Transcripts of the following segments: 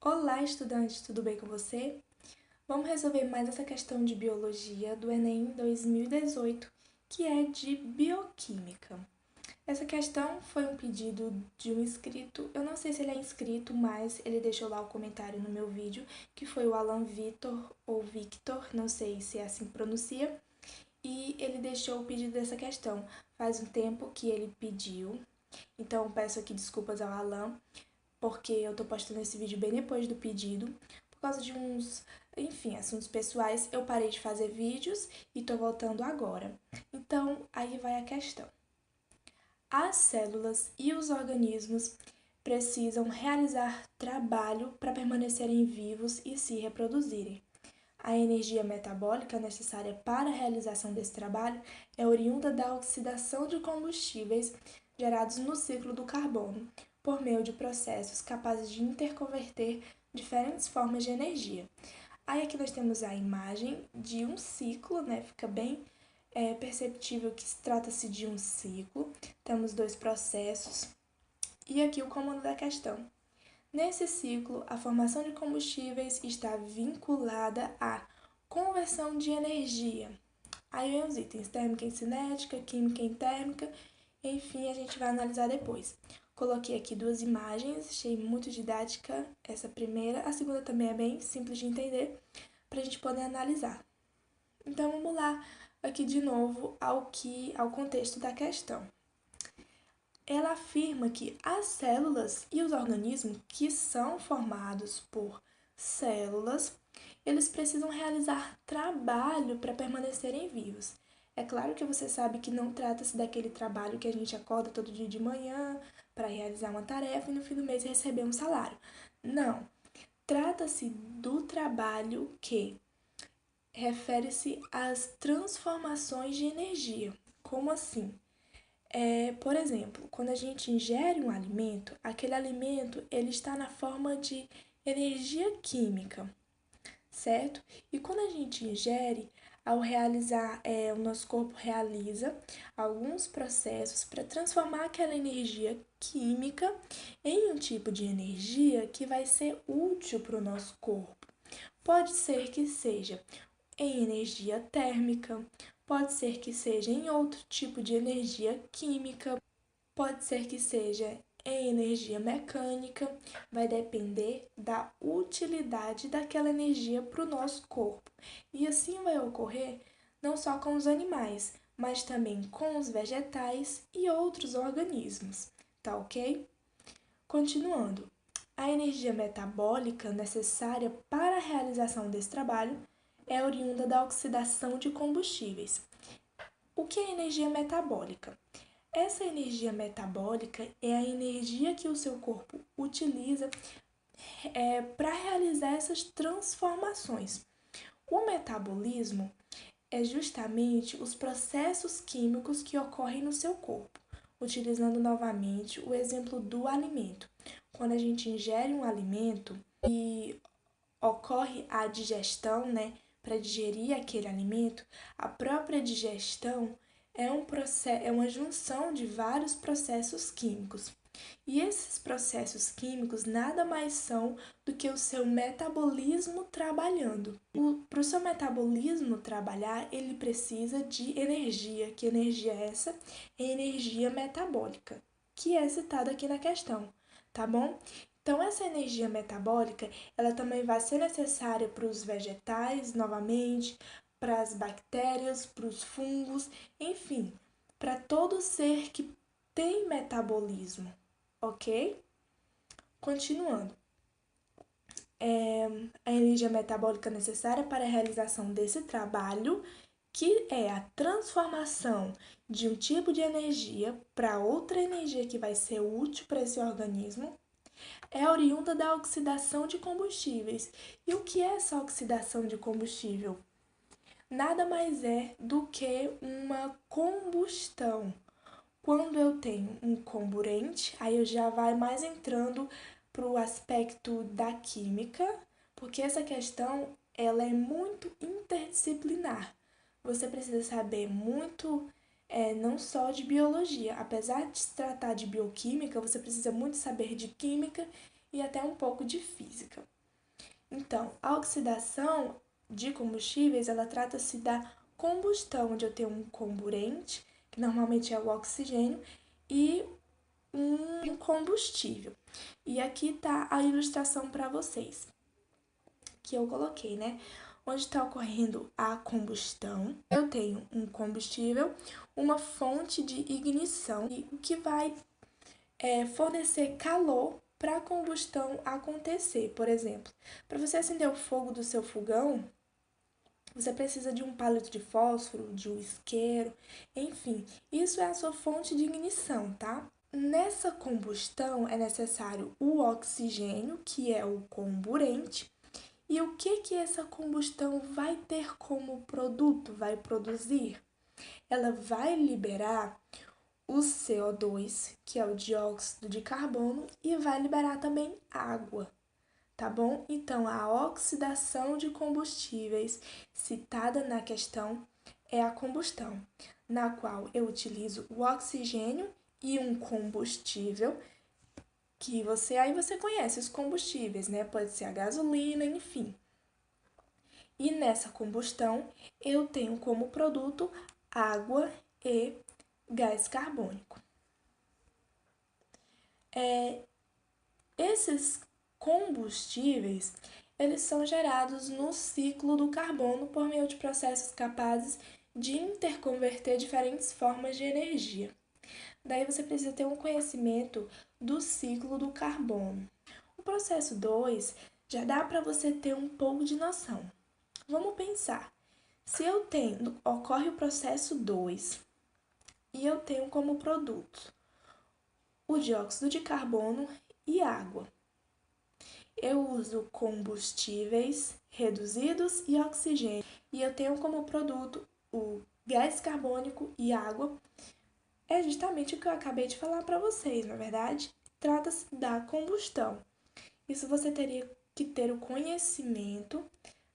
Olá, estudantes, tudo bem com você? Vamos resolver mais essa questão de biologia do Enem 2018, que é de bioquímica. Essa questão foi um pedido de um inscrito, eu não sei se ele é inscrito, mas ele deixou lá o comentário no meu vídeo, que foi o Alan Vitor, ou Victor, não sei se é assim que pronuncia, e ele deixou o pedido dessa questão. Faz um tempo que ele pediu, então peço aqui desculpas ao Alan, porque eu tô postando esse vídeo bem depois do pedido, por causa de enfim, assuntos pessoais, eu parei de fazer vídeos e tô voltando agora. Então, aí vai a questão. As células e os organismos precisam realizar trabalho para permanecerem vivos e se reproduzirem. A energia metabólica necessária para a realização desse trabalho é oriunda da oxidação de combustíveis gerados no ciclo do carbono, por meio de processos capazes de interconverter diferentes formas de energia. Aí aqui nós temos a imagem de um ciclo, né? Fica bem perceptível que trata-se de um ciclo. Temos dois processos e aqui o comando da questão. Nesse ciclo, a formação de combustíveis está vinculada à conversão de energia. Aí vem os itens, térmica em cinética, química em térmica, enfim, a gente vai analisar depois. Coloquei aqui duas imagens, achei muito didática essa primeira, a segunda também é bem simples de entender, para a gente poder analisar. Então vamos lá, aqui de novo ao contexto da questão. Ela afirma que as células e os organismos que são formados por células, eles precisam realizar trabalho para permanecerem vivos. É claro que você sabe que não trata-se daquele trabalho que a gente acorda todo dia de manhã para realizar uma tarefa e no fim do mês receber um salário. Não. Trata-se do trabalho que refere-se às transformações de energia. Como assim? Por exemplo, quando a gente ingere um alimento, aquele alimento ele está na forma de energia química, certo? E quando a gente ingere, ao realizar, o nosso corpo realiza alguns processos para transformar aquela energia química em um tipo de energia que vai ser útil para o nosso corpo. Pode ser que seja em energia térmica, pode ser que seja em outro tipo de energia química, pode ser que seja em energia mecânica, vai depender da utilidade daquela energia para o nosso corpo. E assim vai ocorrer não só com os animais, mas também com os vegetais e outros organismos, tá ok? Continuando, a energia metabólica necessária para a realização desse trabalho é oriunda da oxidação de combustíveis. O que é energia metabólica? Essa energia metabólica é a energia que o seu corpo utiliza para realizar essas transformações. O metabolismo é justamente os processos químicos que ocorrem no seu corpo. Utilizando novamente o exemplo do alimento. Quando a gente ingere um alimento e ocorre a digestão, né, para digerir aquele alimento, a própria digestão é uma junção de vários processos químicos. E esses processos químicos nada mais são do que o seu metabolismo trabalhando. Para o seu metabolismo trabalhar, ele precisa de energia. Que energia é essa? É energia metabólica, que é citada aqui na questão, tá bom? Então, essa energia metabólica, ela também vai ser necessária para os vegetais, novamente, para as bactérias, para os fungos, enfim, para todo ser que tem metabolismo, ok? Continuando. A energia metabólica necessária para a realização desse trabalho, que é a transformação de um tipo de energia para outra energia que vai ser útil para esse organismo, é oriunda da oxidação de combustíveis. E o que é essa oxidação de combustível? Nada mais é do que uma combustão. Quando eu tenho um comburente, aí eu já vai mais entrando para o aspecto da química, porque essa questão ela é muito interdisciplinar. Você precisa saber muito, não só de biologia. Apesar de se tratar de bioquímica, você precisa muito saber de química e até um pouco de física. Então, a oxidação de combustíveis, ela trata-se da combustão, onde eu tenho um comburente, que normalmente é o oxigênio, e um combustível. E aqui está a ilustração para vocês, que eu coloquei, né? Onde está ocorrendo a combustão, eu tenho um combustível, uma fonte de ignição, e o que vai fornecer calor para a combustão acontecer. Por exemplo, para você acender o fogo do seu fogão, você precisa de um palito de fósforo, de um isqueiro, enfim, isso é a sua fonte de ignição, tá? Nessa combustão é necessário o oxigênio, que é o comburente, e o que essa combustão vai ter como produto, vai produzir? Ela vai liberar o CO2, que é o dióxido de carbono, e vai liberar também água, tá bom? Então, a oxidação de combustíveis citada na questão é a combustão, na qual eu utilizo o oxigênio e um combustível que você conhece os combustíveis, né? Pode ser a gasolina, enfim. E nessa combustão eu tenho como produto água e gás carbônico. Esses combustíveis, eles são gerados no ciclo do carbono por meio de processos capazes de interconverter diferentes formas de energia. Daí você precisa ter um conhecimento do ciclo do carbono. O processo 2 já dá para você ter um pouco de noção. Vamos pensar. Se ocorre o processo 2 e eu tenho como produto o dióxido de carbono e água. Eu uso combustíveis reduzidos e oxigênio e eu tenho como produto o gás carbônico e água. É justamente o que eu acabei de falar para vocês, na verdade, trata-se da combustão. Isso você teria que ter o conhecimento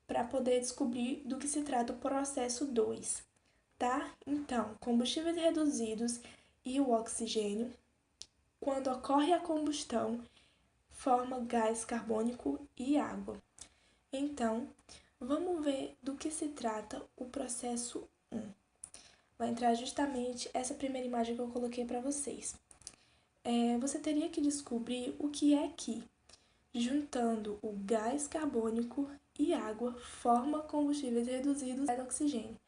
para poder descobrir do que se trata o processo 2, tá? Então, combustíveis reduzidos e o oxigênio, quando ocorre a combustão, forma gás carbônico e água. Então, vamos ver do que se trata o processo 1. Vai entrar justamente essa primeira imagem que eu coloquei para vocês. Você teria que descobrir o que é que, juntando o gás carbônico e água, forma combustíveis reduzidos e oxigênio.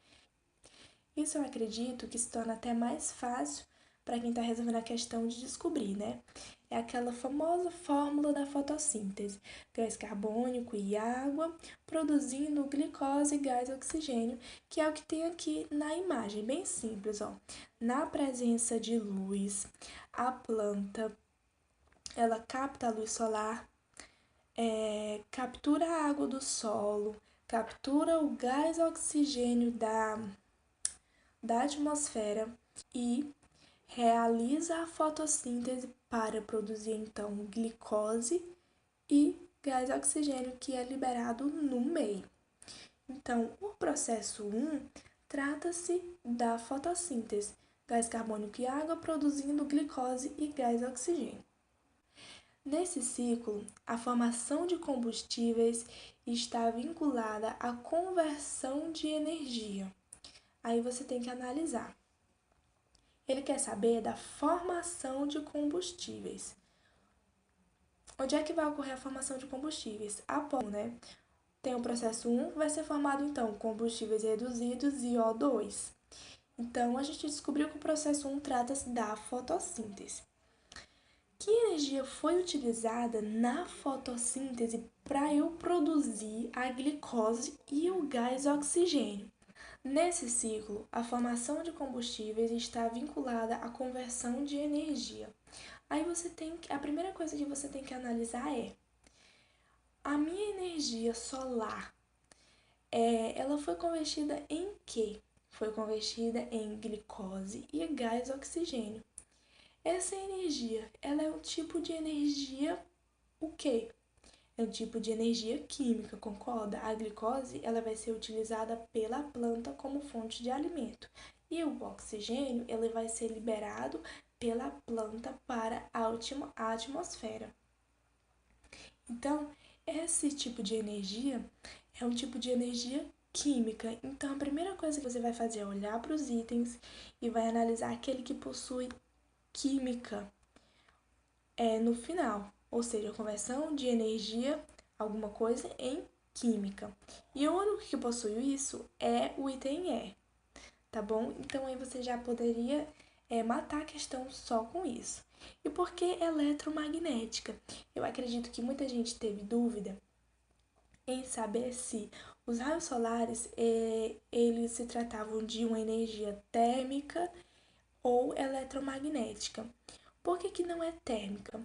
Isso eu acredito que se torna até mais fácil para quem está resolvendo a questão de descobrir, né? É aquela famosa fórmula da fotossíntese: gás carbônico e água produzindo glicose e gás oxigênio, que é o que tem aqui na imagem, bem simples, ó. Na presença de luz, a planta ela capta a luz solar, captura a água do solo, captura o gás oxigênio da atmosfera e realiza a fotossíntese para produzir então glicose e gás oxigênio, que é liberado no meio. Então, o processo 1 trata-se da fotossíntese, gás carbônico e água produzindo glicose e gás oxigênio. Nesse ciclo, a formação de combustíveis está vinculada à conversão de energia. Aí você tem que analisar. Ele quer saber da formação de combustíveis. Onde é que vai ocorrer a formação de combustíveis? Após, né? Tem o processo 1, vai ser formado então combustíveis reduzidos e O2. Então, a gente descobriu que o processo 1 trata-se da fotossíntese. Que energia foi utilizada na fotossíntese para eu produzir a glicose e o gás oxigênio? Nesse ciclo, a formação de combustíveis está vinculada à conversão de energia. Aí a primeira coisa que você tem que analisar é: a minha energia solar, ela foi convertida em quê? Foi convertida em glicose e gás oxigênio. Essa energia, ela é um tipo de energia o quê? É um tipo de energia química, concorda? A glicose, ela vai ser utilizada pela planta como fonte de alimento. E o oxigênio, ele vai ser liberado pela planta para a atmosfera. Então, esse tipo de energia é um tipo de energia química. Então, a primeira coisa que você vai fazer é olhar para os itens e vai analisar aquele que possui química no final, ou seja, a conversão de energia, alguma coisa, em química. E o único que possui isso é o item E, tá bom? Então aí você já poderia matar a questão só com isso. E por que eletromagnética? Eu acredito que muita gente teve dúvida em saber se os raios solares eles se tratavam de uma energia térmica ou eletromagnética. Por que não é térmica?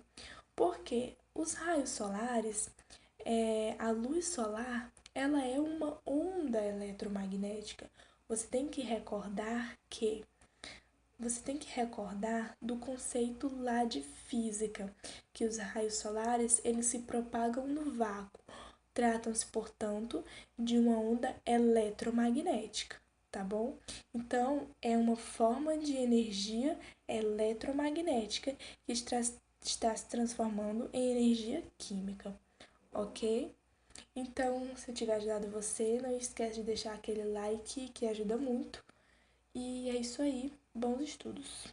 Porque os raios solares, a luz solar, ela é uma onda eletromagnética. Você tem que recordar do conceito lá de física, que os raios solares, eles se propagam no vácuo. Tratam-se, portanto, de uma onda eletromagnética, tá bom? Então, é uma forma de energia eletromagnética que está se transformando em energia química, ok? Então, se eu tiver ajudado você, não esquece de deixar aquele like que ajuda muito. E é isso aí. Bons estudos!